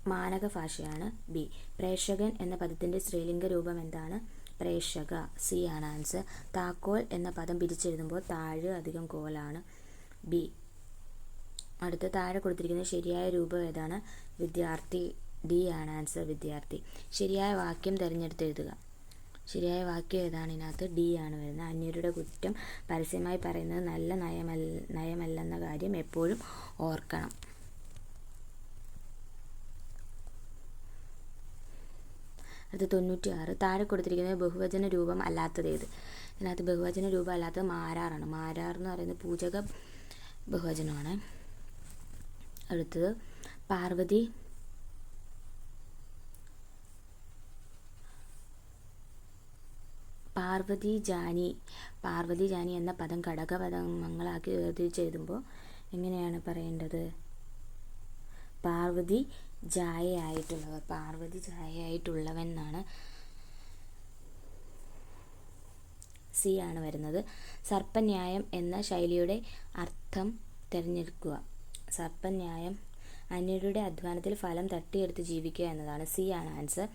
മാനക ഭാഷയാണ്. ബി. പ്രേക്ഷകൻ എന്ന പദത്തിൻ്റെ സ്ത്രീലിംഗ രൂപം എന്താണ്? പ്രേക്ഷക. സി ആണ് ആൻസർ. താക്കോൽ എന്ന പദം പിരിച്ചെഴുതുമ്പോൾ താഴ് അധികം കോലാണ്. ബി. അടുത്ത താഴെ കൊടുത്തിരിക്കുന്ന ശരിയായ രൂപം ഏതാണ്? വിദ്യാർത്ഥി. ഡി ആണ് ആൻസർ, വിദ്യാർത്ഥി. ശരിയായ വാക്യം തിരഞ്ഞെടുത്ത് എഴുതുക. ശരിയായ വാക്യം ഏതാണ്? ഇതിനകത്ത് ഡി ആണ് വരുന്നത്. അന്യരുടെ കുറ്റം പരസ്യമായി പറയുന്നത് നല്ല നയമല്ലെന്ന കാര്യം എപ്പോഴും ഓർക്കണം. അടുത്ത 96. താഴെ കൊടുത്തിരിക്കുന്നത് ബഹുവചന രൂപം അല്ലാത്തതേത്? ഇതിനകത്ത് ബഹുവചന രൂപം അല്ലാത്തത് മാരാറാണ്. മാരാർ എന്ന് പറയുന്നത് പൂജക ബഹുവചനമാണ്. അടുത്തത് പാർവതി. പാർവതി ജാനി എന്ന പദം ഘടകപദങ്ങളാക്കി വേർതിരിച്ചെഴുതുമ്പോൾ എങ്ങനെയാണ് പറയേണ്ടത്? പാർവതി ജായയായിട്ടുള്ളവൻ എന്നാണ്. സി ആണ് വരുന്നത്. സർപ്പന്യായം എന്ന ശൈലിയുടെ അർത്ഥം തിരഞ്ഞെടുക്കുക. സർപ്പന്യായം അന്യരുടെ അധ്വാനത്തിൽ ഫലം തട്ടിയെടുത്ത് ജീവിക്കുക എന്നതാണ്. സി ആണ് ആൻസർ.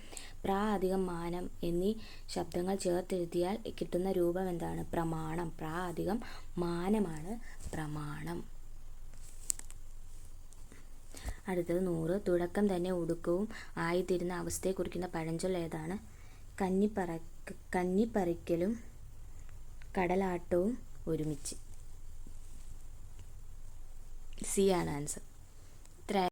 പ്രാ അധികം മാനം എന്നീ ശബ്ദങ്ങൾ ചേർത്തെഴുതിയാൽ കിട്ടുന്ന രൂപം എന്താണ്? പ്രമാണം. പ്രാ അധികം മാനമാണ് പ്രമാണം. അടുത്തത് 100. തുടക്കം തന്നെ ഒടുക്കവും ആയിത്തീരുന്ന അവസ്ഥയെ കുറിക്കുന്ന പഴഞ്ചൊല്ല് ഏതാണ്? കന്നിപ്പറിക്കലും കടലാട്ടവും ഒരുമിച്ച്. സി ആണ് ആൻസർ.